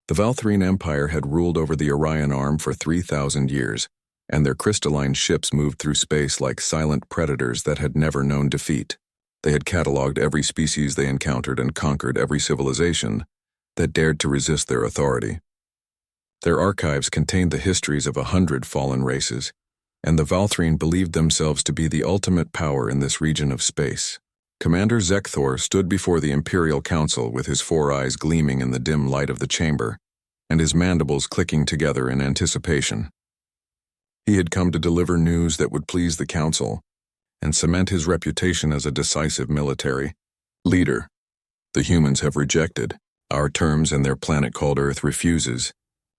The Valthrine Empire had ruled over the Orion Arm for 3,000 years, and their crystalline ships moved through space like silent predators that had never known defeat. They had catalogued every species they encountered and conquered every civilization that dared to resist their authority. Their archives contained the histories of 100 fallen races, and the Valthrine believed themselves to be the ultimate power in this region of space. Commander Zekthor stood before the Imperial Council with his 4 eyes gleaming in the dim light of the chamber, and his mandibles clicking together in anticipation. He had come to deliver news that would please the Council and cement his reputation as a decisive military leader. The humans have rejected our terms, and their planet called Earth refuses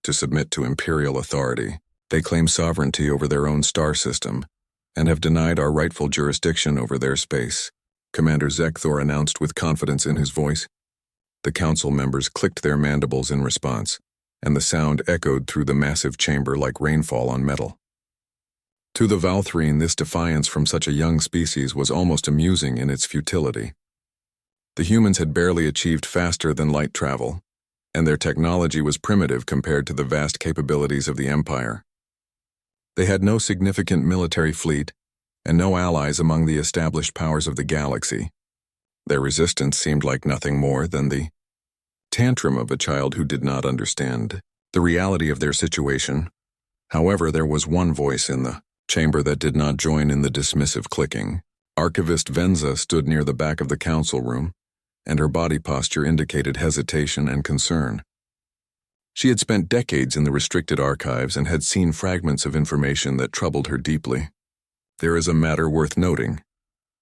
to submit to Imperial authority. They claim sovereignty over their own star system and have denied our rightful jurisdiction over their space, Commander Zekthor announced with confidence in his voice. The council members clicked their mandibles in response, and the sound echoed through the massive chamber like rainfall on metal. To the Valthrine, this defiance from such a young species was almost amusing in its futility. The humans had barely achieved faster than light travel, and their technology was primitive compared to the vast capabilities of the Empire. They had no significant military fleet, and no allies among the established powers of the galaxy. Their resistance seemed like nothing more than the tantrum of a child who did not understand the reality of their situation. However, there was one voice in the chamber that did not join in the dismissive clicking. Archivist Venza stood near the back of the council room, and her body posture indicated hesitation and concern. She had spent decades in the restricted archives and had seen fragments of information that troubled her deeply. There is a matter worth noting,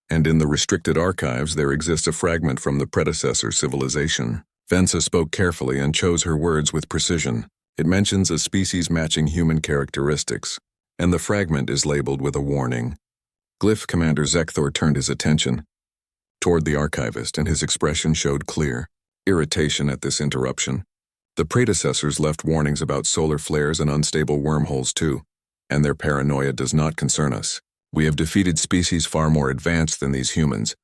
and in the restricted archives there exists a fragment from the predecessor civilization. Venza spoke carefully and chose her words with precision. It mentions a species matching human characteristics, and the fragment is labeled with a warning. Glyph Commander Zekthor turned his attention toward the archivist, and his expression showed clear irritation at this interruption. The predecessors left warnings about solar flares and unstable wormholes too, and their paranoia does not concern us. We have defeated species far more advanced than these humans,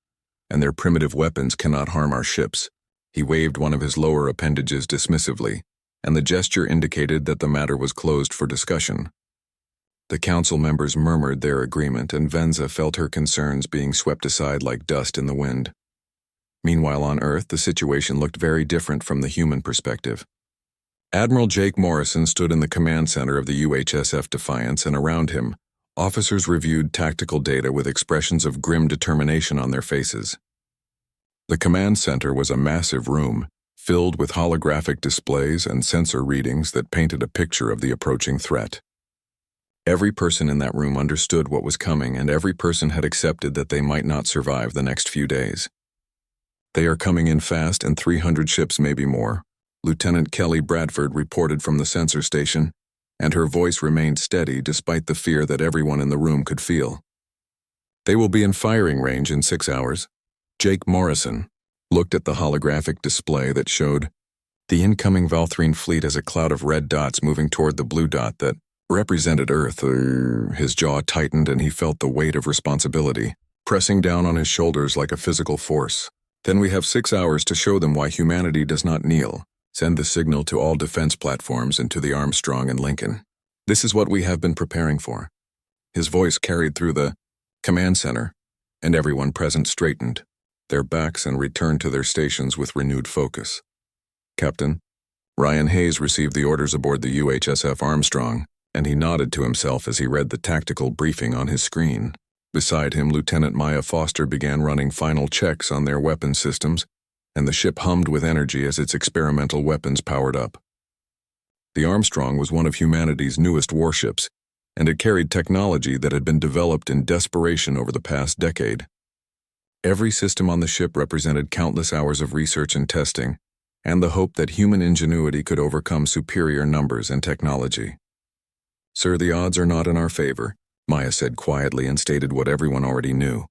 and their primitive weapons cannot harm our ships. He waved one of his lower appendages dismissively, and the gesture indicated that the matter was closed for discussion. The council members murmured their agreement, and Venza felt her concerns being swept aside like dust in the wind. Meanwhile, on Earth, the situation looked very different from the human perspective. Admiral Jake Morrison stood in the command center of the UHSF Defiance, and around him, officers reviewed tactical data with expressions of grim determination on their faces. The command center was a massive room, filled with holographic displays and sensor readings that painted a picture of the approaching threat. Every person in that room understood what was coming, and every person had accepted that they might not survive the next few days. They are coming in fast, and 300 ships, maybe more, Lieutenant Kelly Bradford reported from the sensor station, and her voice remained steady despite the fear that everyone in the room could feel. They will be in firing range in 6 hours. Jake Morrison looked at the holographic display that showed the incoming Valthrine fleet as a cloud of red dots moving toward the blue dot that represented Earth. His jaw tightened, and he felt the weight of responsibility pressing down on his shoulders like a physical force. Then we have 6 hours to show them why humanity does not kneel. Send the signal to all defense platforms and to the Armstrong and Lincoln. This is what we have been preparing for. His voice carried through the command center, and everyone present straightened their backs and returned to their stations with renewed focus. Captain Ryan Hayes received the orders aboard the UHSF Armstrong, and he nodded to himself as he read the tactical briefing on his screen. Beside him, Lieutenant Maya Foster began running final checks on their weapon systems, and the ship hummed with energy as its experimental weapons powered up. The Armstrong was one of humanity's newest warships, and it carried technology that had been developed in desperation over the past decade. Every system on the ship represented countless hours of research and testing, and the hope that human ingenuity could overcome superior numbers and technology. Sir, the odds are not in our favor, Maya said quietly, and stated what everyone already knew.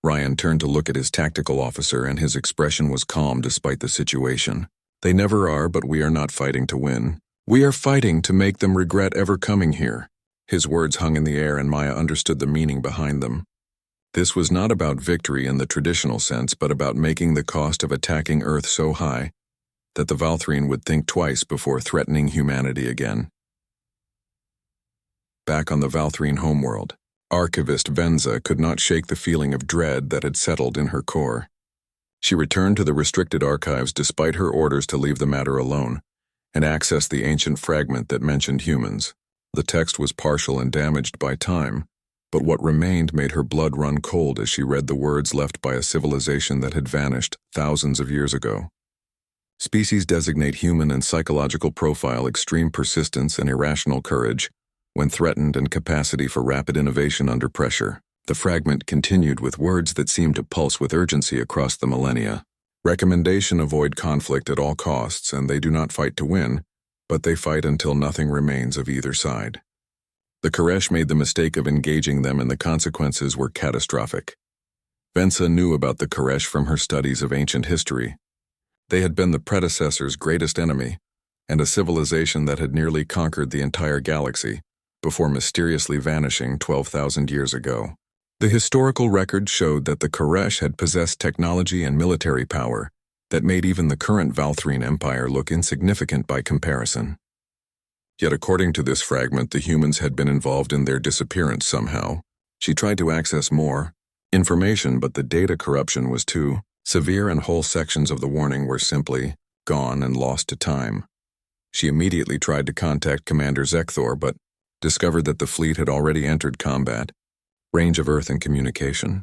Ryan turned to look at his tactical officer, and his expression was calm despite the situation. They never are, but we are not fighting to win. We are fighting to make them regret ever coming here. His words hung in the air, and Maya understood the meaning behind them. This was not about victory in the traditional sense, but about making the cost of attacking Earth so high that the Valthrine would think twice before threatening humanity again. Back on the Valthrine homeworld, archivist Venza could not shake the feeling of dread that had settled in her core. She returned to the restricted archives despite her orders to leave the matter alone, and accessed the ancient fragment that mentioned humans. The text was partial and damaged by time, but what remained made her blood run cold as she read the words left by a civilization that had vanished thousands of years ago. Species designate human and psychological profile extreme persistence and irrational courage when threatened and capacity for rapid innovation under pressure. The fragment continued with words that seemed to pulse with urgency across the millennia. Recommendation: avoid conflict at all costs, and they do not fight to win, but they fight until nothing remains of either side. The Koresh made the mistake of engaging them, and the consequences were catastrophic. Venza knew about the Koresh from her studies of ancient history. They had been the predecessor's greatest enemy, and a civilization that had nearly conquered the entire galaxy before mysteriously vanishing 12,000 years ago. The historical record showed that the Koresh had possessed technology and military power that made even the current Valthrine Empire look insignificant by comparison. Yet according to this fragment, the humans had been involved in their disappearance somehow. She tried to access more information, but the data corruption was too severe, and whole sections of the warning were simply gone and lost to time. She immediately tried to contact Commander Zekthor, but discovered that the fleet had already entered combat. Range of Earth and communication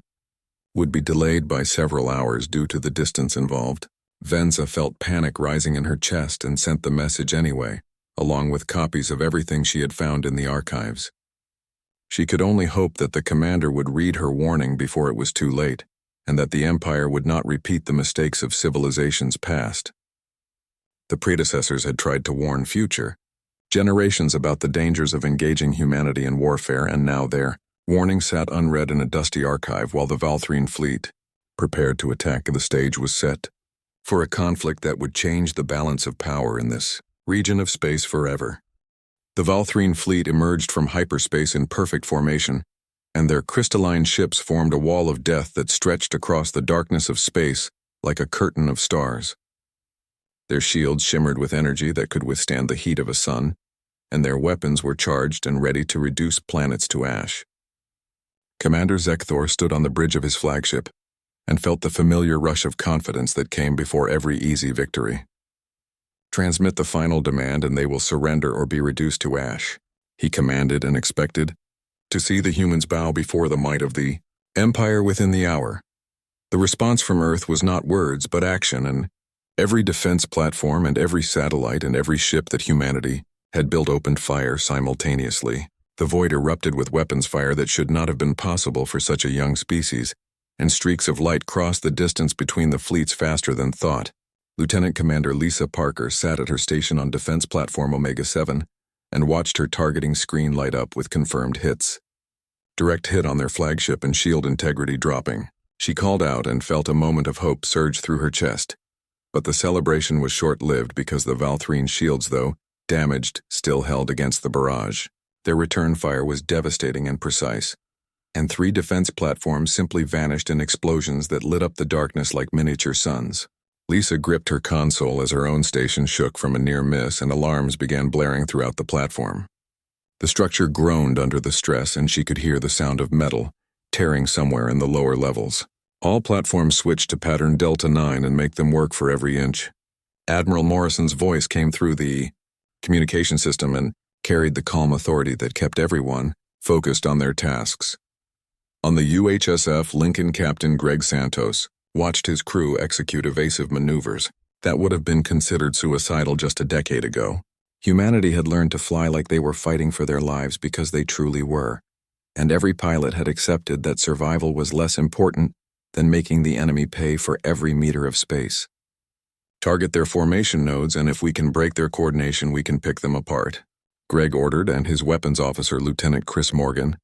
would be delayed by several hours due to the distance involved. Venza felt panic rising in her chest and sent the message anyway, along with copies of everything she had found in the archives. She could only hope that the commander would read her warning before it was too late, and that the Empire would not repeat the mistakes of civilizations past. The predecessors had tried to warn future generations about the dangers of engaging humanity in warfare, and now their warning sat unread in a dusty archive while the Valthrine fleet prepared to attack. The stage was set for a conflict that would change the balance of power in this region of space forever. The Valthrine fleet emerged from hyperspace in perfect formation, and their crystalline ships formed a wall of death that stretched across the darkness of space like a curtain of stars. Their shields shimmered with energy that could withstand the heat of a sun, and their weapons were charged and ready to reduce planets to ash. Commander Zekthor stood on the bridge of his flagship and felt the familiar rush of confidence that came before every easy victory. Transmit the final demand and they will surrender or be reduced to ash, he commanded, and expected to see the humans bow before the might of the Empire within the hour. The response from Earth was not words but action, and every defense platform and every satellite and every ship that humanity had built opened fire simultaneously. The void erupted with weapons fire that should not have been possible for such a young species, and streaks of light crossed the distance between the fleets faster than thought. Lieutenant Commander Lisa Parker sat at her station on Defense Platform Omega-7 and watched her targeting screen light up with confirmed hits. Direct hit on their flagship and shield integrity dropping. She called out and felt a moment of hope surge through her chest. But the celebration was short-lived because the Valthrine shields, though damaged, still held against the barrage. Their return fire was devastating and precise, and 3 defense platforms simply vanished in explosions that lit up the darkness like miniature suns. Lisa gripped her console as her own station shook from a near miss and alarms began blaring throughout the platform. The structure groaned under the stress, and she could hear the sound of metal tearing somewhere in the lower levels. All platforms switched to pattern Delta 9 and make them work for every inch. Admiral Morrison's voice came through the communication system and carried the calm authority that kept everyone focused on their tasks. On the UHSF, Lincoln Captain Greg Santos watched his crew execute evasive maneuvers that would have been considered suicidal just a decade ago. Humanity had learned to fly like they were fighting for their lives because they truly were, and every pilot had accepted that survival was less important than making the enemy pay for every meter of space. Target their formation nodes, and if we can break their coordination, we can pick them apart, Greg ordered, and his weapons officer, Lieutenant Chris Morgan,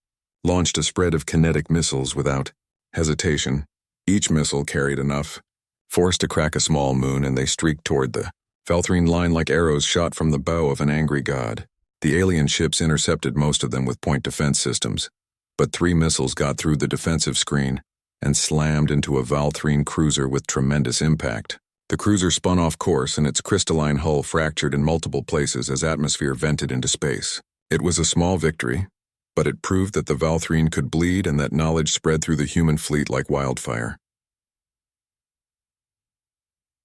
launched a spread of kinetic missiles without hesitation. Each missile carried enough force to crack a small moon, and they streaked toward the Valthrine line like arrows shot from the bow of an angry god. The alien ships intercepted most of them with point defense systems, but 3 missiles got through the defensive screen and slammed into a Valthrine cruiser with tremendous impact. The cruiser spun off course and its crystalline hull fractured in multiple places as atmosphere vented into space. It was a small victory, but it proved that the Valthrine could bleed and that knowledge spread through the human fleet like wildfire.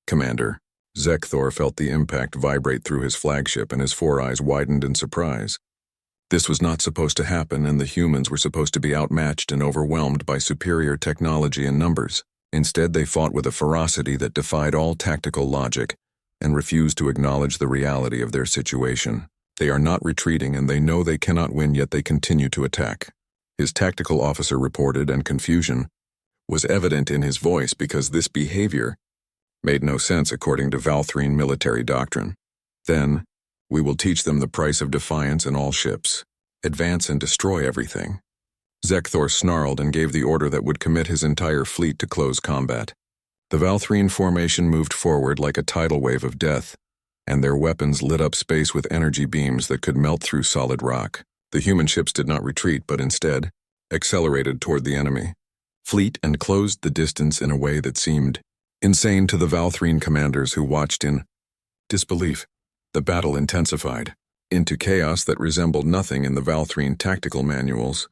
Commander, Zekthor felt the impact vibrate through his flagship and his four eyes widened in surprise. This was not supposed to happen, and the humans were supposed to be outmatched and overwhelmed by superior technology and numbers. Instead, they fought with a ferocity that defied all tactical logic and refused to acknowledge the reality of their situation. They are not retreating, and they know they cannot win, yet they continue to attack. His tactical officer reported, and confusion was evident in his voice because this behavior made no sense according to Valthrine military doctrine. Then, we will teach them the price of defiance in all ships. Advance and destroy everything. Zekthor snarled and gave the order that would commit his entire fleet to close combat. The Valthrine formation moved forward like a tidal wave of death, and their weapons lit up space with energy beams that could melt through solid rock. The human ships did not retreat, but instead accelerated toward the enemy fleet and closed the distance in a way that seemed insane to the Valthrine commanders who watched in disbelief. The battle intensified into chaos that resembled nothing in the Valthrine tactical manuals.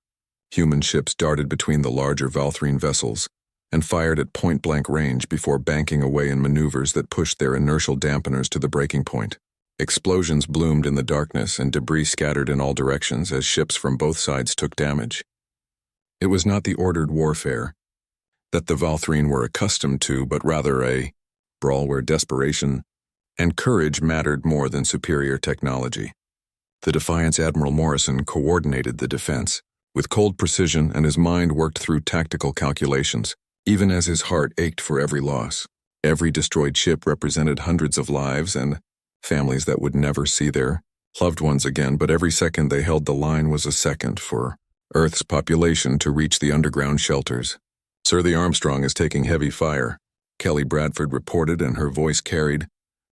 Human ships darted between the larger Valthrine vessels and fired at point-blank range before banking away in maneuvers that pushed their inertial dampeners to the breaking point. Explosions bloomed in the darkness and debris scattered in all directions as ships from both sides took damage. It was not the ordered warfare that the Valthrine were accustomed to, but rather a brawl where desperation and courage mattered more than superior technology. The Defiance Admiral Morrison coordinated the defense with cold precision, and his mind worked through tactical calculations, even as his heart ached for every loss. Every destroyed ship represented hundreds of lives and families that would never see their loved ones again, but every second they held the line was a second for Earth's population to reach the underground shelters. "Sir, the Armstrong is taking heavy fire," Kelly Bradford reported, and her voice carried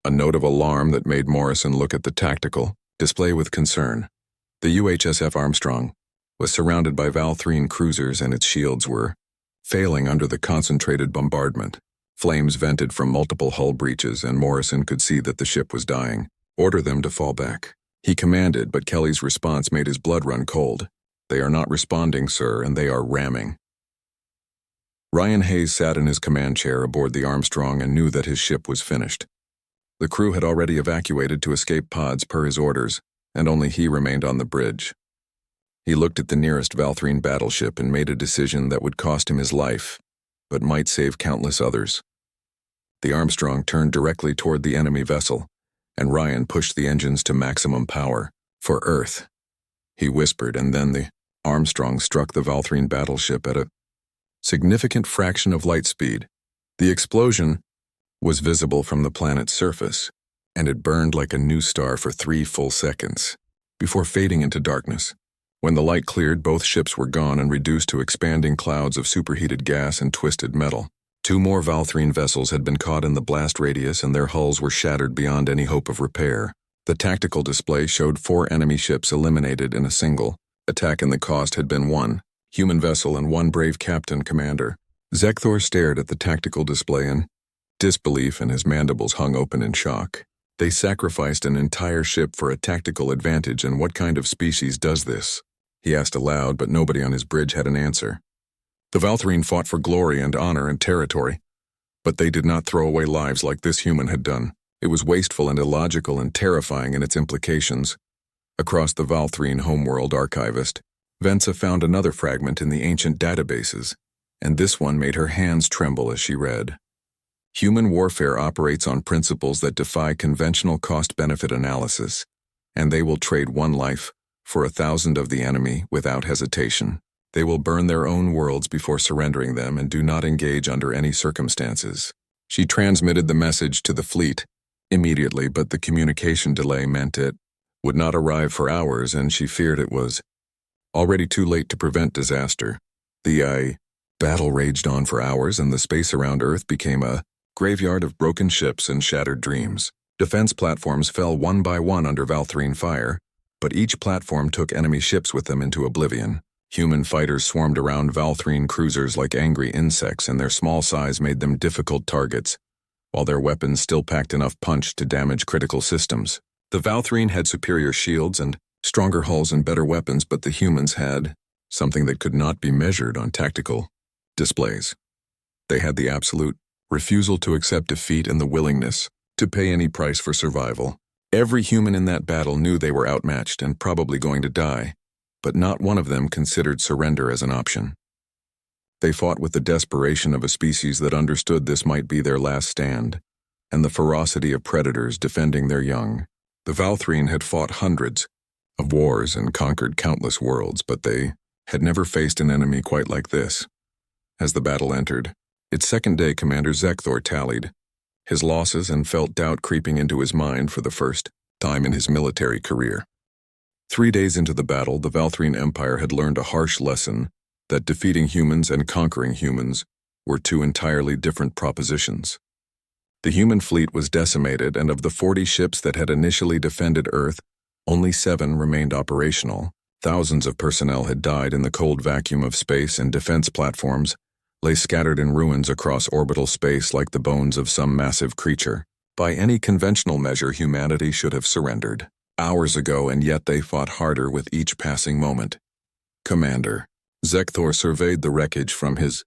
a note of alarm that made Morrison look at the tactical display with concern. The UHSF Armstrong was surrounded by Valthrine cruisers, and its shields were failing under the concentrated bombardment. Flames vented from multiple hull breaches, and Morrison could see that the ship was dying. "Order them to fall back," he commanded, but Kelly's response made his blood run cold. "They are not responding, sir, and they are ramming." Ryan Hayes sat in his command chair aboard the Armstrong and knew that his ship was finished. The crew had already evacuated to escape pods per his orders, and only he remained on the bridge. He looked at the nearest Valthrine battleship and made a decision that would cost him his life, but might save countless others. The Armstrong turned directly toward the enemy vessel, and Ryan pushed the engines to maximum power. "For Earth," he whispered, and then the Armstrong struck the Valthrine battleship at a significant fraction of light speed. The explosion was visible from the planet's surface, and it burned like a new star for 3 full seconds, before fading into darkness. When the light cleared, both ships were gone and reduced to expanding clouds of superheated gas and twisted metal. 2 more Valthrine vessels had been caught in the blast radius, and their hulls were shattered beyond any hope of repair. The tactical display showed 4 enemy ships eliminated in a single attack, and the cost had been 1 human vessel and 1 brave captain commander. Zekthor stared at the tactical display in disbelief, and his mandibles hung open in shock. They sacrificed an entire ship for a tactical advantage, and what kind of species does this? He asked aloud, but nobody on his bridge had an answer. The Valthrine fought for glory and honor and territory, but they did not throw away lives like this human had done. It was wasteful and illogical and terrifying in its implications. Across the Valthrine homeworld archivist, Venza found another fragment in the ancient databases, and this one made her hands tremble as she read. Human warfare operates on principles that defy conventional cost-benefit analysis, and they will trade 1 life for 1,000 of the enemy without hesitation. They will burn their own worlds before surrendering them and do not engage under any circumstances. She transmitted the message to the fleet immediately, but the communication delay meant it would not arrive for hours, and she feared it was already too late to prevent disaster. The battle raged on for hours, and the space around Earth became a graveyard of broken ships and shattered dreams. Defense platforms fell one by one under Valthrine fire, but each platform took enemy ships with them into oblivion. Human fighters swarmed around Valthrine cruisers like angry insects, and their small size made them difficult targets while their weapons still packed enough punch to damage critical systems. The Valthrine had superior shields and stronger hulls and better weapons, but the humans had something that could not be measured on tactical displays. They had the absolute refusal to accept defeat and the willingness to pay any price for survival. Every human in that battle knew they were outmatched and probably going to die, but not one of them considered surrender as an option. They fought with the desperation of a species that understood this might be their last stand, and the ferocity of predators defending their young. The Valthrine had fought hundreds of wars and conquered countless worlds, but they had never faced an enemy quite like this. As the battle entered, its second day, Commander Zekthor tallied his losses and felt doubt creeping into his mind for the first time in his military career. 3 days into the battle, the Valthrine Empire had learned a harsh lesson that defeating humans and conquering humans were two entirely different propositions. The human fleet was decimated, and of the 40 ships that had initially defended Earth, only 7 remained operational. Thousands of personnel had died in the cold vacuum of space, and defense platforms lay scattered in ruins across orbital space like the bones of some massive creature. By any conventional measure, humanity should have surrendered hours ago, and yet they fought harder with each passing moment. Commander Zekthor surveyed the wreckage from his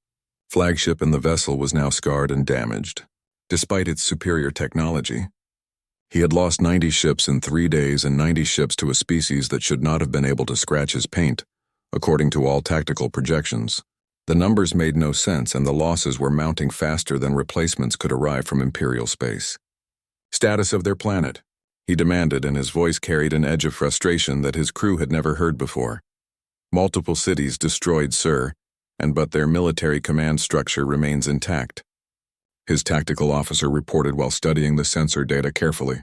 flagship, and the vessel was now scarred and damaged. Despite its superior technology, he had lost 90 ships in 3 days, and 90 ships to a species that should not have been able to scratch his paint, according to all tactical projections. The numbers made no sense, and the losses were mounting faster than replacements could arrive from Imperial space. Status of their planet, he demanded, and his voice carried an edge of frustration that his crew had never heard before. Multiple cities destroyed, sir, but their military command structure remains intact, his tactical officer reported while studying the sensor data carefully.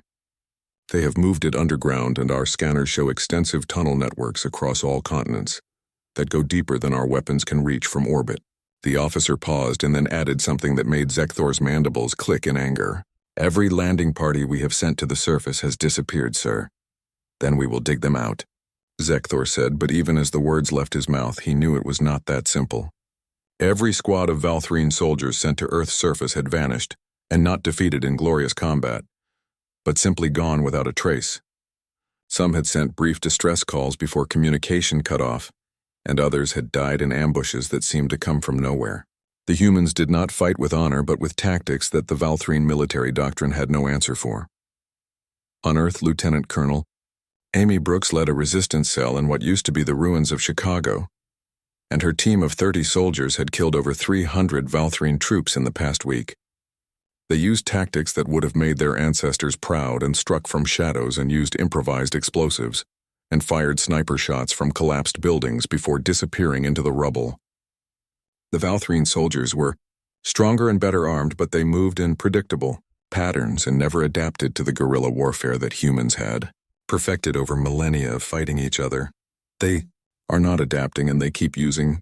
They have moved it underground, and our scanners show extensive tunnel networks across all continents that go deeper than our weapons can reach from orbit. The officer paused and then added something that made Zekthor's mandibles click in anger. Every landing party we have sent to the surface has disappeared, sir. Then we will dig them out, Zekthor said, but even as the words left his mouth, he knew it was not that simple. Every squad of Valthrine soldiers sent to Earth's surface had vanished, and not defeated in glorious combat, but simply gone without a trace. Some had sent brief distress calls before communication cut off, and others had died in ambushes that seemed to come from nowhere. The humans did not fight with honor, but with tactics that the Valthrine military doctrine had no answer for. On Earth, Lieutenant Colonel Amy Brooks led a resistance cell in what used to be the ruins of Chicago, and her team of 30 soldiers had killed over 300 Valthrine troops in the past week. They used tactics that would have made their ancestors proud, and struck from shadows and used improvised explosives, and fired sniper shots from collapsed buildings before disappearing into the rubble. The Valthrine soldiers were stronger and better armed, but they moved in predictable patterns and never adapted to the guerrilla warfare that humans had perfected over millennia of fighting each other. They are not adapting, and they keep using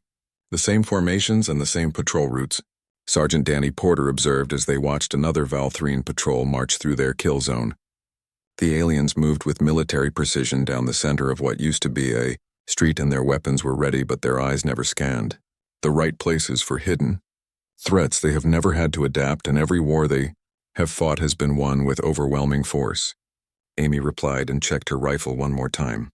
the same formations and the same patrol routes, Sergeant Danny Porter observed as they watched another Valthrine patrol march through their kill zone. The aliens moved with military precision down the center of what used to be a street, and their weapons were ready, but their eyes never scanned the right places for hidden threats. They have never had to adapt, and every war they have fought has been won with overwhelming force. Amy replied and checked her rifle one more time.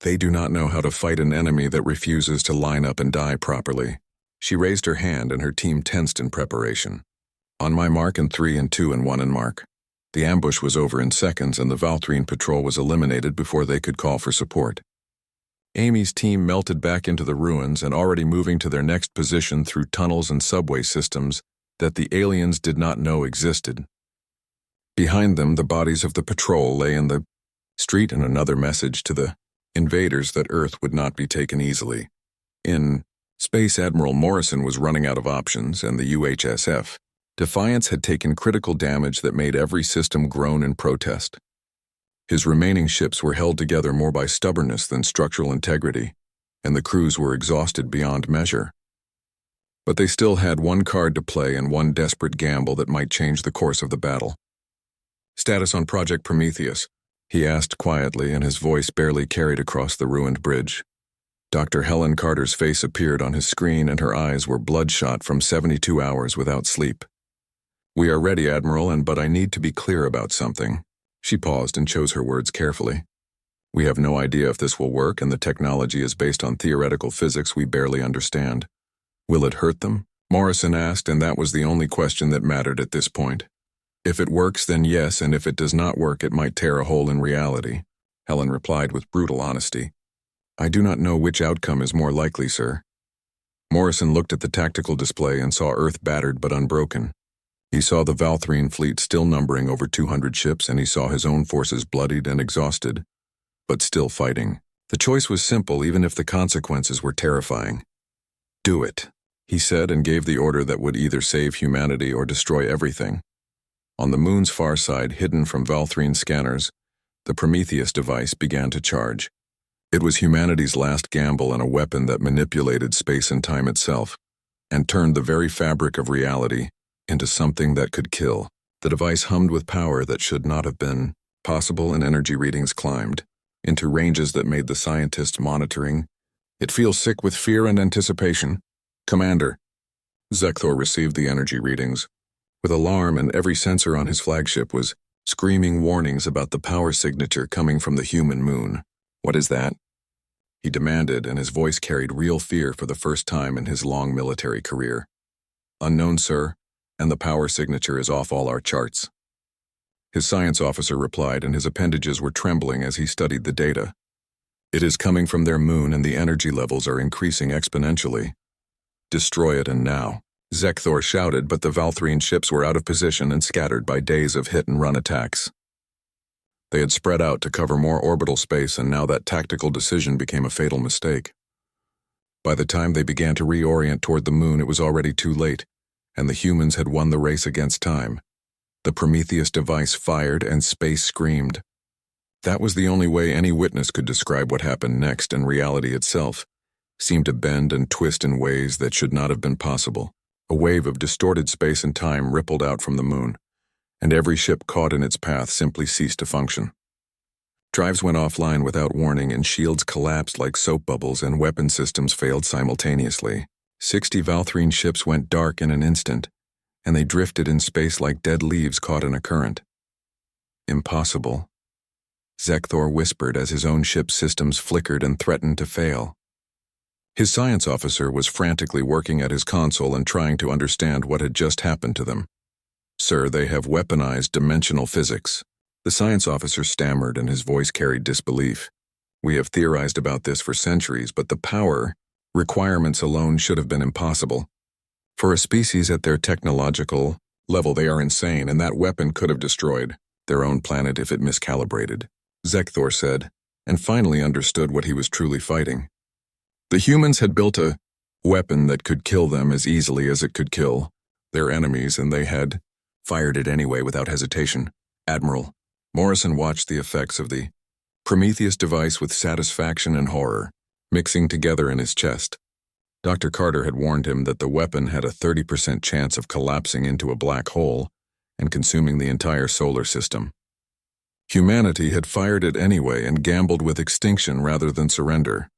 They do not know how to fight an enemy that refuses to line up and die properly. She raised her hand, and her team tensed in preparation. On my mark, in 3 and 2 and 1 and mark. The ambush was over in seconds, and the Valthrine patrol was eliminated before they could call for support. Amy's team melted back into the ruins and already moving to their next position through tunnels and subway systems that the aliens did not know existed. Behind them, the bodies of the patrol lay in the street, and another message to the invaders that Earth would not be taken easily. In space, Admiral Morrison was running out of options, and the UHSF Defiance had taken critical damage that made every system groan in protest. His remaining ships were held together more by stubbornness than structural integrity, and the crews were exhausted beyond measure. But they still had one card to play and one desperate gamble that might change the course of the battle. "Status on Project Prometheus," he asked quietly, and his voice barely carried across the ruined bridge. Dr. Helen Carter's face appeared on his screen, and her eyes were bloodshot from 72 hours without sleep. "We are ready, Admiral, but I need to be clear about something." She paused and chose her words carefully. "We have no idea if this will work, and the technology is based on theoretical physics we barely understand. Will it hurt them?" Morrison asked, and that was the only question that mattered at this point. "If it works, then yes, and if it does not work, it might tear a hole in reality," Helen replied with brutal honesty. "I do not know which outcome is more likely, sir." Morrison looked at the tactical display and saw Earth battered but unbroken. He saw the Valthrine fleet still numbering over 200 ships, and he saw his own forces bloodied and exhausted, but still fighting. The choice was simple, even if the consequences were terrifying. "Do it," he said, and gave the order that would either save humanity or destroy everything. On the moon's far side, hidden from Valthrine scanners, the Prometheus device began to charge. It was humanity's last gamble and a weapon that manipulated space and time itself, and turned the very fabric of reality into something that could kill. The device hummed with power that should not have been possible, and energy readings climbed into ranges that made the scientists monitoring. "It feels sick with fear and anticipation. Commander." Zekthor received the energy readings. With alarm, and every sensor on his flagship was screaming warnings about the power signature coming from the human moon. "What is that?" he demanded, and his voice carried real fear for the first time in his long military career. "Unknown, sir, and the power signature is off all our charts." His science officer replied, and his appendages were trembling as he studied the data. "It is coming from their moon, and the energy levels are increasing exponentially. Destroy it, and now." Zekthor shouted, but the Valthrine ships were out of position and scattered by days of hit-and-run attacks. They had spread out to cover more orbital space, and now that tactical decision became a fatal mistake. By the time they began to reorient toward the moon, it was already too late, and the humans had won the race against time. The Prometheus device fired, and space screamed. That was the only way any witness could describe what happened next, and reality itself seemed to bend and twist in ways that should not have been possible. A wave of distorted space and time rippled out from the moon, and every ship caught in its path simply ceased to function. Drives went offline without warning, and shields collapsed like soap bubbles, and weapon systems failed simultaneously. 60 Valthrine ships went dark in an instant, and they drifted in space like dead leaves caught in a current. "Impossible," Zekthor whispered as his own ship's systems flickered and threatened to fail. His science officer was frantically working at his console and trying to understand what had just happened to them. "Sir, they have weaponized dimensional physics." The science officer stammered, and his voice carried disbelief. "We have theorized about this for centuries, but the power requirements alone should have been impossible. For a species at their technological level, they are insane, and that weapon could have destroyed their own planet if it miscalibrated," Zekthor said, and finally understood what he was truly fighting. The humans had built a weapon that could kill them as easily as it could kill their enemies, and they had fired it anyway without hesitation. "Admiral." Morrison watched the effects of the Prometheus device with satisfaction and horror mixing together in his chest. Dr. Carter had warned him that the weapon had a 30% chance of collapsing into a black hole and consuming the entire solar system. Humanity had fired it anyway and gambled with extinction rather than surrender.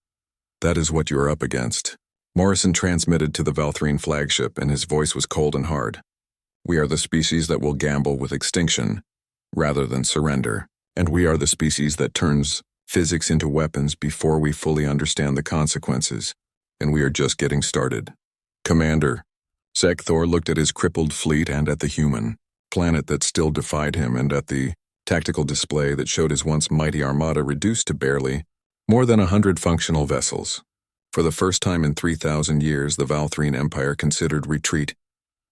"That is what you are up against," Morrison transmitted to the Valthrine flagship, and his voice was cold and hard. "We are the species that will gamble with extinction rather than surrender, and we are the species that turns physics into weapons before we fully understand the consequences, and we are just getting started." "Commander." Zekthor looked at his crippled fleet and at the human planet that still defied him, and at the tactical display that showed his once mighty armada reduced to barely more than 100 functional vessels. For the first time in 3,000 years, the Valthrine Empire considered retreat,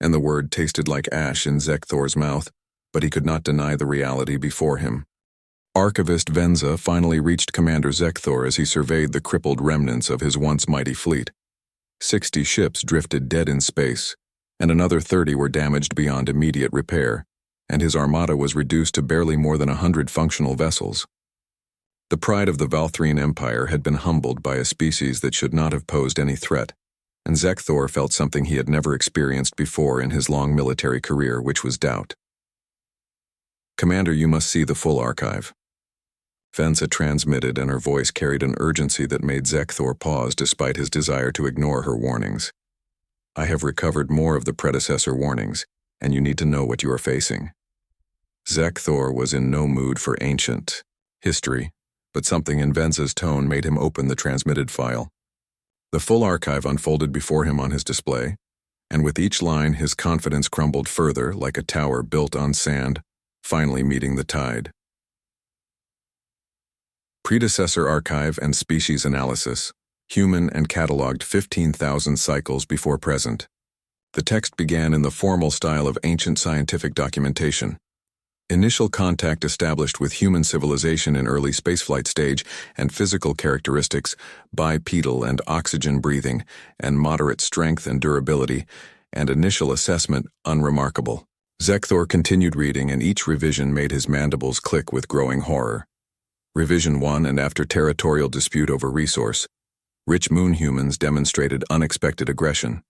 and the word tasted like ash in Zekthor's mouth, but he could not deny the reality before him. Archivist Venza finally reached Commander Zekthor as he surveyed the crippled remnants of his once mighty fleet. 60 ships drifted dead in space, and another 30 were damaged beyond immediate repair, and his armada was reduced to barely more than 100 functional vessels. The pride of the Valthrine Empire had been humbled by a species that should not have posed any threat, and Zekthor felt something he had never experienced before in his long military career, which was doubt. "Commander, you must see the full archive." Venza transmitted, and her voice carried an urgency that made Zekthor pause despite his desire to ignore her warnings. "I have recovered more of the predecessor warnings, and you need to know what you are facing. Zekthor was in no mood for ancient history, but something in Venza's tone made him open the transmitted file. The full archive unfolded before him on his display, and with each line his confidence crumbled further like a tower built on sand, finally meeting the tide. Predecessor archive and species analysis, human and catalogued 15,000 cycles before present. The text began in the formal style of ancient scientific documentation. Initial contact established with human civilization in early spaceflight stage and physical characteristics, bipedal and oxygen breathing, and moderate strength and durability, and initial assessment unremarkable. Zekthor continued reading, and each revision made his mandibles click with growing horror. Revision 1, and after territorial dispute over resource, rich moon humans demonstrated unexpected aggression.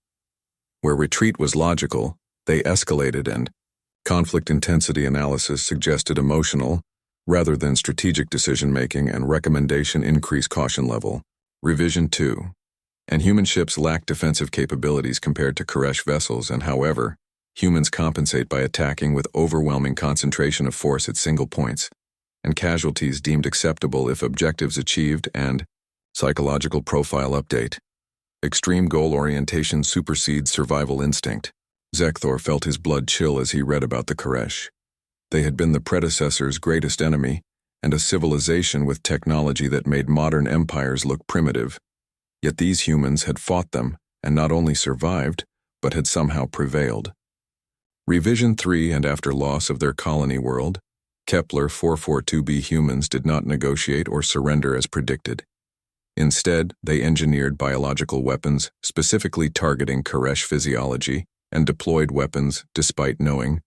Where retreat was logical, they escalated, and conflict intensity analysis suggested emotional, rather than strategic decision-making, and recommendation increase caution level. Revision 2. And human ships lack defensive capabilities compared to Koresh vessels, and however, humans compensate by attacking with overwhelming concentration of force at single points, and casualties deemed acceptable if objectives achieved, and psychological profile update. Extreme goal orientation supersedes survival instinct. Zekthor felt his blood chill as he read about the Koresh. They had been the predecessor's greatest enemy, and a civilization with technology that made modern empires look primitive. Yet these humans had fought them, and not only survived, but had somehow prevailed. Revision 3, and after loss of their colony world, Kepler 442b humans did not negotiate or surrender as predicted. Instead, they engineered biological weapons specifically targeting Koresh physiology, and deployed weapons despite knowing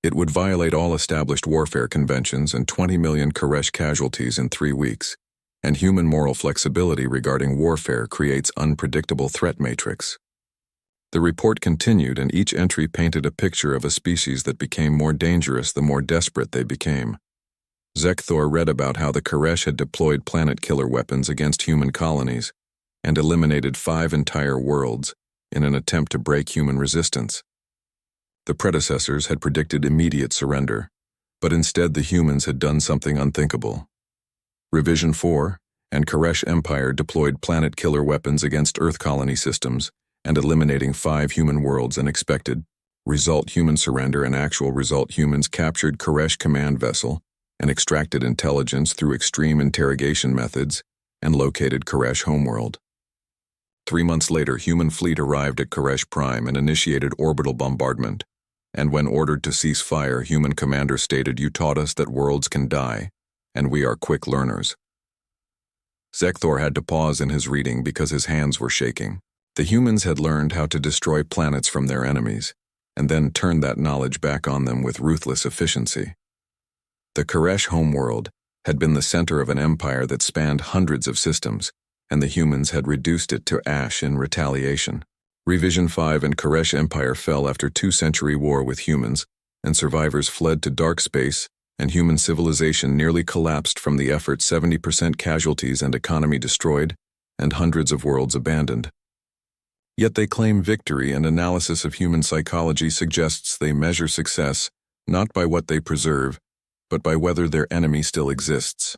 it would violate all established warfare conventions and 20 million Koresh casualties in 3 weeks, and human moral flexibility regarding warfare creates unpredictable threat matrix. The report continued, and each entry painted a picture of a species that became more dangerous the more desperate they became. Zekthor read about how the Koresh had deployed planet-killer weapons against human colonies and eliminated 5 entire worlds in an attempt to break human resistance. The predecessors had predicted immediate surrender, but instead the humans had done something unthinkable. Revision 4, and Koresh Empire deployed planet-killer weapons against Earth colony systems and eliminating 5 human worlds, and expected result human surrender, and actual result humans captured Koresh command vessel and extracted intelligence through extreme interrogation methods and located Koresh homeworld. 3 months later, human fleet arrived at Koresh Prime and initiated orbital bombardment, and when ordered to cease fire, human commander stated, "You taught us that worlds can die, and we are quick learners." Zekthor had to pause in his reading because his hands were shaking. The humans had learned how to destroy planets from their enemies, and then turn that knowledge back on them with ruthless efficiency. The Koresh homeworld had been the center of an empire that spanned hundreds of systems, and the humans had reduced it to ash in retaliation. Revision 5, and Koresh Empire fell after 2-century war with humans, and survivors fled to dark space, and human civilization nearly collapsed from the effort. 70% casualties and economy destroyed, and hundreds of worlds abandoned. Yet they claim victory, and analysis of human psychology suggests they measure success not by what they preserve, but by whether their enemy still exists.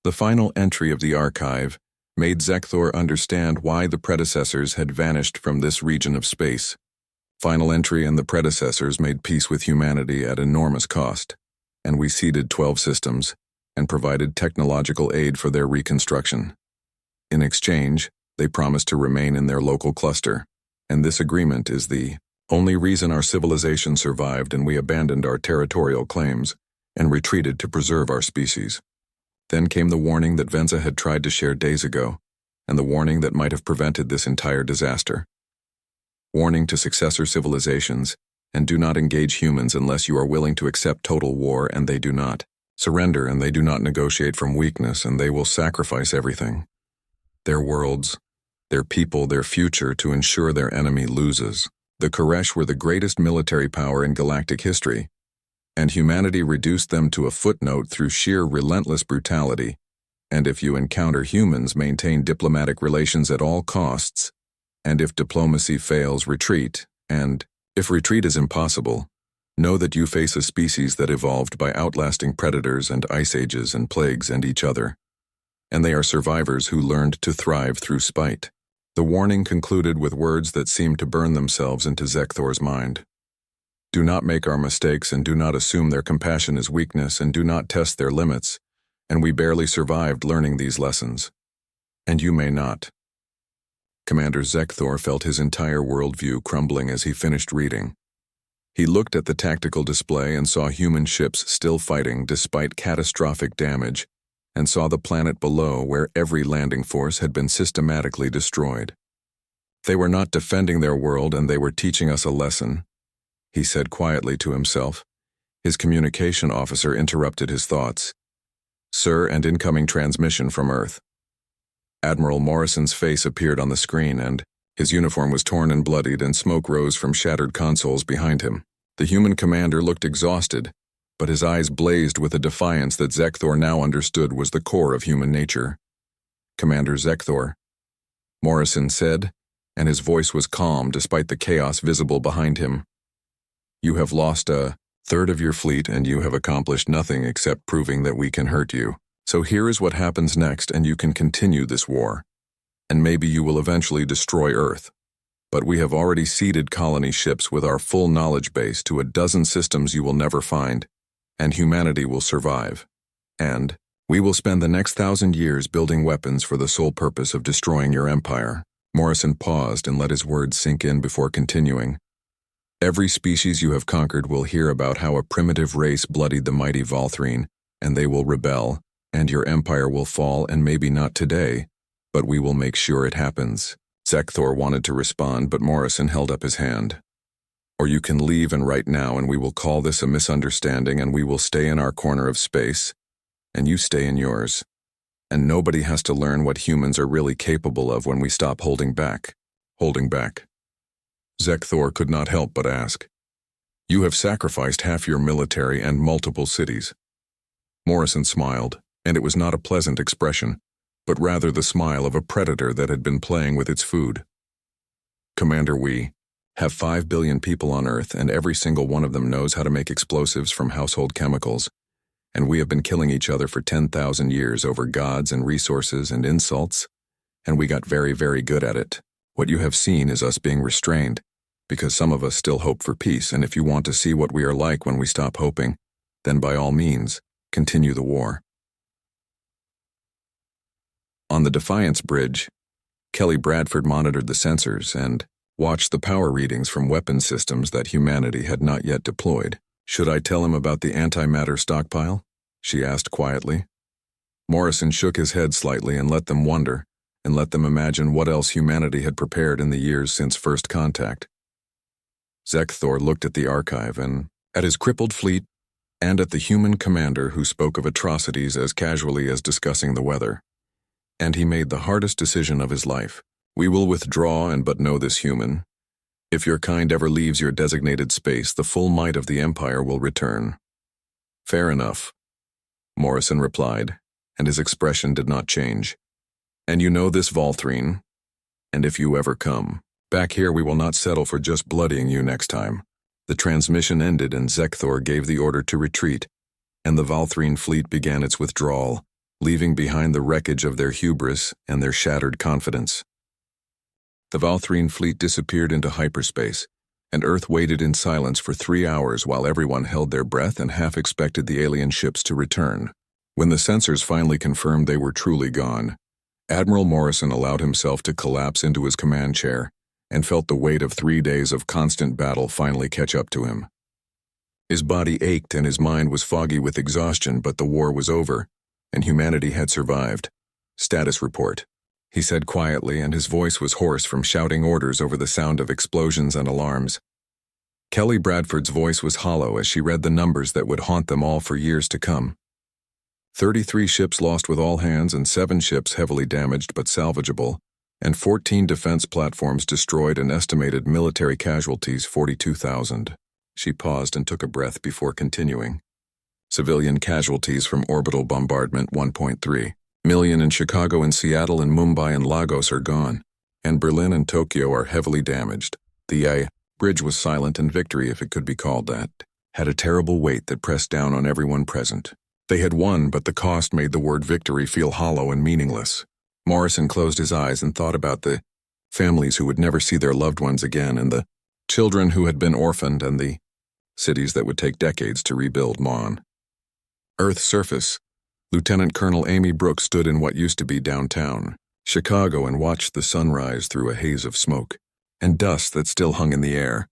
The final entry of the archive made Zekthor understand why the predecessors had vanished from this region of space. Final entry, and the predecessors made peace with humanity at enormous cost, and we ceded 12 systems and provided technological aid for their reconstruction. In exchange, they promised to remain in their local cluster, and this agreement is the only reason our civilization survived, and we abandoned our territorial claims and retreated to preserve our species. Then came the warning that Venza had tried to share days ago, and the warning that might have prevented this entire disaster. Warning to successor civilizations, and do not engage humans unless you are willing to accept total war, and they do not. Surrender, and they do not negotiate from weakness, and they will sacrifice everything. Their worlds, their people, their future to ensure their enemy loses. The Koresh were the greatest military power in galactic history, and humanity reduced them to a footnote through sheer relentless brutality, and if you encounter humans, maintain diplomatic relations at all costs, and if diplomacy fails, retreat, and If retreat is impossible, know that you face a species that evolved by outlasting predators and ice ages and plagues and each other, and they are survivors who learned to thrive through spite. The warning concluded with words that seemed to burn themselves into Zekthor's mind. Do not make our mistakes, and do not assume their compassion is weakness, and do not test their limits, and we barely survived learning these lessons. And you may not. Commander Zekthor felt his entire worldview crumbling as he finished reading. He looked at the tactical display and saw human ships still fighting despite catastrophic damage, and saw the planet below where every landing force had been systematically destroyed. They were not defending their world, and they were teaching us a lesson, he said quietly to himself. His communication officer interrupted his thoughts. Sir, and incoming transmission from Earth. Admiral Morrison's face appeared on the screen, and his uniform was torn and bloodied, and smoke rose from shattered consoles behind him. The human commander looked exhausted, but his eyes blazed with a defiance that Zekthor now understood was the core of human nature. Commander Zekthor, Morrison said, and his voice was calm despite the chaos visible behind him. You have lost a third of your fleet, and you have accomplished nothing except proving that we can hurt you. So here is what happens next, and you can continue this war. And maybe you will eventually destroy Earth. But we have already seeded colony ships with our full knowledge base to a dozen systems you will never find, and humanity will survive. And we will spend the next 1,000 years building weapons for the sole purpose of destroying your empire. Morrison paused and let his words sink in before continuing. Every species you have conquered will hear about how a primitive race bloodied the mighty Valthrine, and they will rebel, and your empire will fall, and maybe not today, but we will make sure it happens. Zekthor wanted to respond, but Morrison held up his hand. Or you can leave and right now, and we will call this a misunderstanding, and we will stay in our corner of space, and you stay in yours. And nobody has to learn what humans are really capable of when we stop holding back. Holding back. Zekthor could not help but ask. You have sacrificed half your military and multiple cities. Morrison smiled, and it was not a pleasant expression, but rather the smile of a predator that had been playing with its food. Commander, we have 5 billion people on Earth, and every single one of them knows how to make explosives from household chemicals, and we have been killing each other for 10,000 years over gods and resources and insults, and we got very, very good at it. What you have seen is us being restrained, because some of us still hope for peace, and if you want to see what we are like when we stop hoping, then by all means, continue the war. On the Defiance Bridge, Kelly Bradford monitored the sensors and watched the power readings from weapon systems that humanity had not yet deployed. Should I tell him about the antimatter stockpile? She asked quietly. Morrison shook his head slightly and let them wonder, and let them imagine what else humanity had prepared in the years since first contact. Zekthor looked at the archive and at his crippled fleet, and at the human commander who spoke of atrocities as casually as discussing the weather. And he made the hardest decision of his life. We will withdraw, and but know this, human. If your kind ever leaves your designated space, the full might of the Empire will return. Fair enough, Morrison replied, and his expression did not change. And you know this, Valthrine, and if you ever come back here, we will not settle for just bloodying you next time. The transmission ended, and Zekthor gave the order to retreat, and the Valthrine fleet began its withdrawal, leaving behind the wreckage of their hubris and their shattered confidence. The Valthrine fleet disappeared into hyperspace, and Earth waited in silence for 3 hours while everyone held their breath and half expected the alien ships to return. When the sensors finally confirmed they were truly gone, Admiral Morrison allowed himself to collapse into his command chair and felt the weight of 3 days of constant battle finally catch up to him. His body ached and his mind was foggy with exhaustion, but the war was over, and humanity had survived. Status report, he said quietly, and his voice was hoarse from shouting orders over the sound of explosions and alarms. Kelly Bradford's voice was hollow as she read the numbers that would haunt them all for years to come. 33 ships lost with all hands, and 7 ships heavily damaged but salvageable, and 14 defense platforms destroyed, and estimated military casualties 42,000. She paused and took a breath before continuing. Civilian casualties from orbital bombardment 1.3 million in Chicago and Seattle and Mumbai and Lagos are gone, and Berlin and Tokyo are heavily damaged. The Bridge was silent, and victory, if it could be called that, had a terrible weight that pressed down on everyone present. They had won, but the cost made the word victory feel hollow and meaningless. Morrison closed his eyes and thought about the families who would never see their loved ones again, and the children who had been orphaned, and the cities that would take decades to rebuild. On Earth's surface, Lieutenant Colonel Amy Brooks stood in what used to be downtown Chicago and watched the sun rise through a haze of smoke and dust that still hung in the air.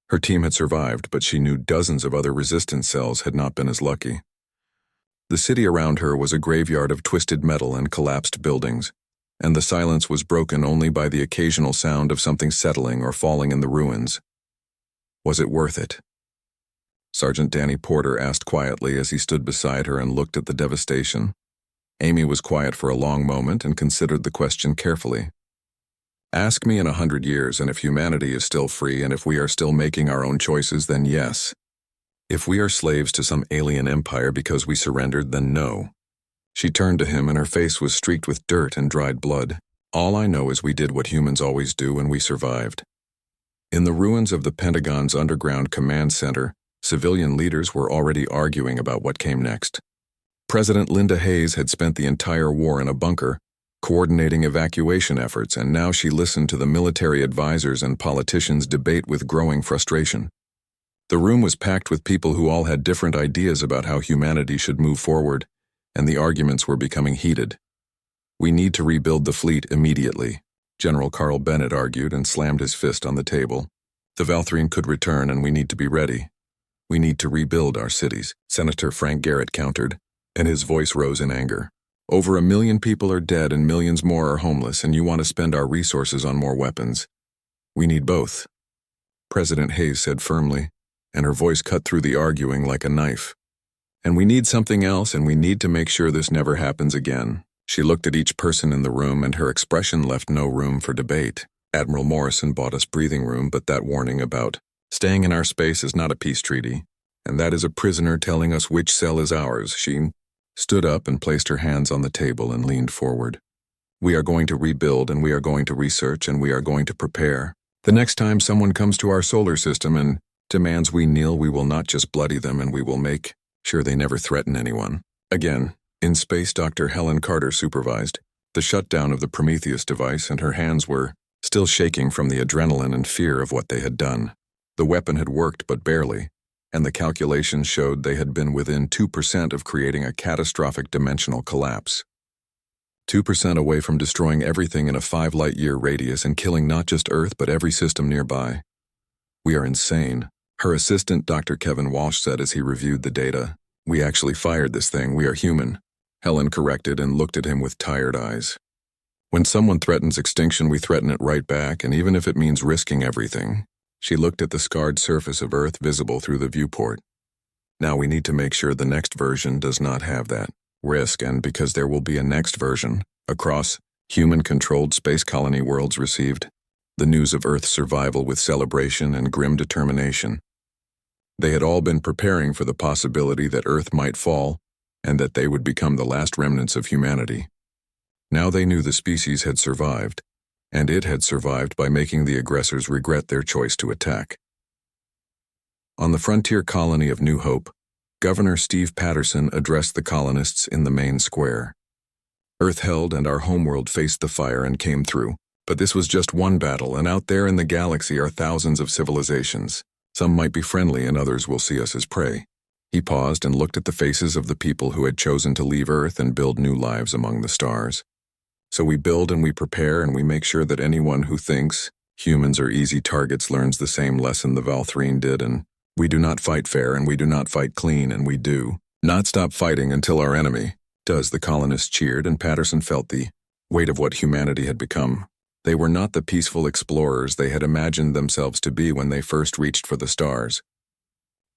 Her team had survived, but she knew dozens of other resistance cells had not been as lucky. The city around her was a graveyard of twisted metal and collapsed buildings, and the silence was broken only by the occasional sound of something settling or falling in the ruins. Was it worth it? Sergeant Danny Porter asked quietly as he stood beside her and looked at the devastation. Amy was quiet for a long moment and considered the question carefully. Ask me in 100 years, and if humanity is still free and if we are still making our own choices, then yes. If we are slaves to some alien empire because we surrendered, then no. She turned to him and her face was streaked with dirt and dried blood. All I know is we did what humans always do and we survived. In the ruins of the Pentagon's underground command center, civilian leaders were already arguing about what came next. President Linda Hayes had spent the entire war in a bunker, coordinating evacuation efforts, and now she listened to the military advisors and politicians debate with growing frustration. The room was packed with people who all had different ideas about how humanity should move forward, and the arguments were becoming heated. We need to rebuild the fleet immediately, General Carl Bennett argued and slammed his fist on the table. The Valthrine could return and we need to be ready. We need to rebuild our cities, Senator Frank Garrett countered, and his voice rose in anger. Over 1 million people are dead and millions more are homeless, and you want to spend our resources on more weapons. We need both, President Hayes said firmly, and her voice cut through the arguing like a knife. And we need something else, and we need to make sure this never happens again. She looked at each person in the room, and her expression left no room for debate. Admiral Morrison bought us breathing room, but that warning about staying in our space is not a peace treaty, and that is a prisoner telling us which cell is ours. She stood up and placed her hands on the table and leaned forward. We are going to rebuild, and we are going to research, and we are going to prepare. The next time someone comes to our solar system and demands we kneel, we will not just bloody them, and we will make sure they never threaten anyone again. In space, Dr. Helen Carter supervised the shutdown of the Prometheus device, and her hands were still shaking from the adrenaline and fear of what they had done. The weapon had worked, but barely, and the calculations showed they had been within 2% of creating a catastrophic dimensional collapse. 2% away from destroying everything in a 5-light-year radius and killing not just Earth but every system nearby. We are insane, her assistant Dr. Kevin Walsh said as he reviewed the data. We actually fired this thing, we are human, Helen corrected and looked at him with tired eyes. When someone threatens extinction, we threaten it right back, and even if it means risking everything. She looked at the scarred surface of Earth visible through the viewport. Now we need to make sure the next version does not have that risk, and because there will be a next version, across human-controlled space colony worlds received the news of Earth's survival with celebration and grim determination. They had all been preparing for the possibility that Earth might fall and that they would become the last remnants of humanity. Now they knew the species had survived, and it had survived by making the aggressors regret their choice to attack. On the frontier colony of New Hope, Governor Steve Patterson addressed the colonists in the main square. Earth held and our homeworld faced the fire and came through, but this was just one battle, and out there in the galaxy are thousands of civilizations. Some might be friendly and others will see us as prey. He paused and looked at the faces of the people who had chosen to leave Earth and build new lives among the stars. So we build and we prepare and we make sure that anyone who thinks humans are easy targets learns the same lesson the Valthrine did, and we do not fight fair and we do not fight clean, and we do not stop fighting until our enemy does. The colonists cheered, and Patterson felt the weight of what humanity had become. They were not the peaceful explorers they had imagined themselves to be when they first reached for the stars.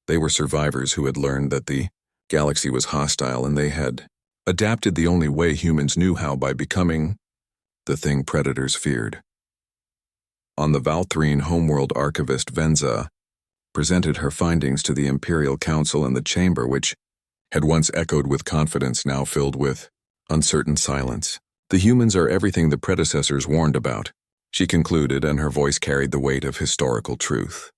They were survivors who had learned that the galaxy was hostile, and they had adapted the only way humans knew how, by becoming the thing predators feared. On the Valthrine, homeworld archivist Venza presented her findings to the Imperial Council, and the chamber, which had once echoed with confidence, now filled with uncertain silence. The humans are everything the predecessors warned about, she concluded, and her voice carried the weight of historical truth.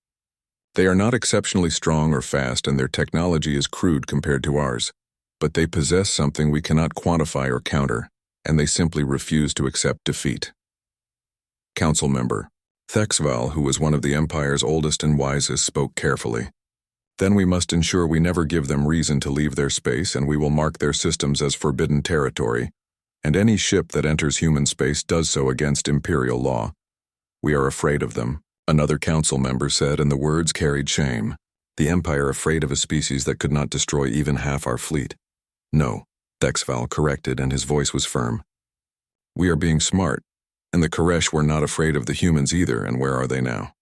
They are not exceptionally strong or fast, and their technology is crude compared to ours. But they possess something we cannot quantify or counter, and they simply refuse to accept defeat. Council member Thexval, who was one of the Empire's oldest and wisest, spoke carefully. Then we must ensure we never give them reason to leave their space, and we will mark their systems as forbidden territory, and any ship that enters human space does so against Imperial law. We are afraid of them, another council member said, and the words carried shame. The Empire afraid of a species that could not destroy even half our fleet. No, Thexval corrected, and his voice was firm. We are being smart, and the Koresh were not afraid of the humans either, and where are they now?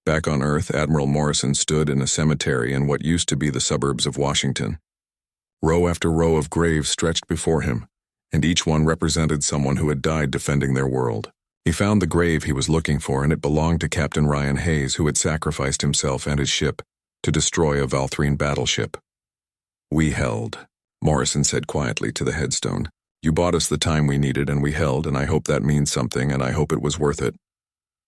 Back on Earth, Admiral Morrison stood in a cemetery in what used to be the suburbs of Washington. Row after row of graves stretched before him, and each one represented someone who had died defending their world. He found the grave he was looking for, and it belonged to Captain Ryan Hayes, who had sacrificed himself and his ship to destroy a Valthrine battleship. We held, Morrison said quietly to the headstone. You bought us the time we needed, and we held, and I hope that means something, and I hope it was worth it.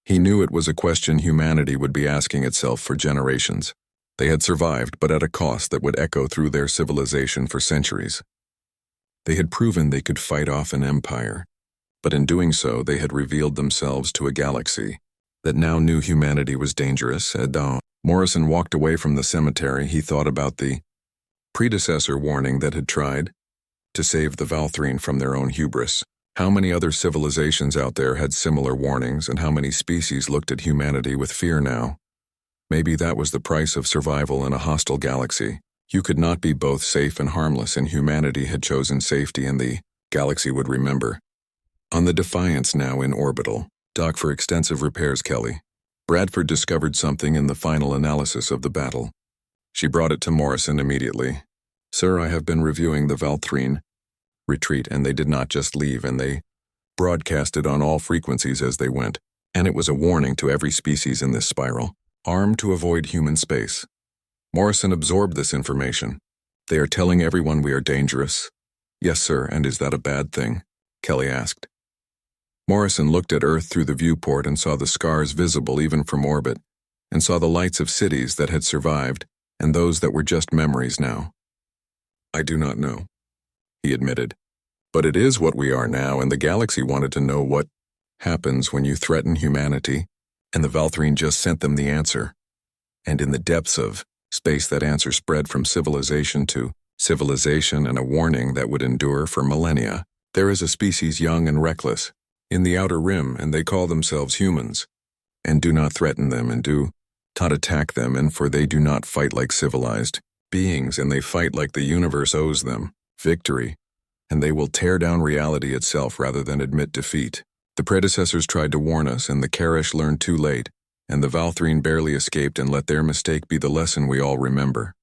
He knew it was a question humanity would be asking itself for generations. They had survived, but at a cost that would echo through their civilization for centuries. They had proven they could fight off an empire, but in doing so they had revealed themselves to a galaxy that now knew humanity was dangerous. Morrison walked away from the cemetery. He thought about the predecessor warning that had tried to save the Valthrine from their own hubris. How many other civilizations out there had similar warnings, and how many species looked at humanity with fear now? Maybe that was the price of survival in a hostile galaxy. You could not be both safe and harmless, and humanity had chosen safety, and the galaxy would remember. On the Defiance, now in orbital, dock for extensive repairs, Kelly. Bradford discovered something in the final analysis of the battle. She brought it to Morrison immediately. Sir, I have been reviewing the Valthrine retreat, and they did not just leave, and they broadcasted on all frequencies as they went, and it was a warning to every species in this spiral, armed to avoid human space. Morrison absorbed this information. They are telling everyone we are dangerous. Yes, sir, and is that a bad thing? Kelly asked. Morrison looked at Earth through the viewport and saw the scars visible even from orbit, and saw the lights of cities that had survived and those that were just memories now. I do not know, he admitted. But it is what we are now, and the galaxy wanted to know what happens when you threaten humanity, and the Valthrine just sent them the answer. And in the depths of space, that answer spread from civilization to civilization, and a warning that would endure for millennia. There is a species young and reckless in the outer rim, and they call themselves humans. And do not threaten them, and do not attack them, and for they do not fight like civilized beings, and they fight like the universe owes them victory, and they will tear down reality itself rather than admit defeat. The predecessors tried to warn us, and the Koresh learned too late, and the Valthrine barely escaped and let their mistake be the lesson we all remember.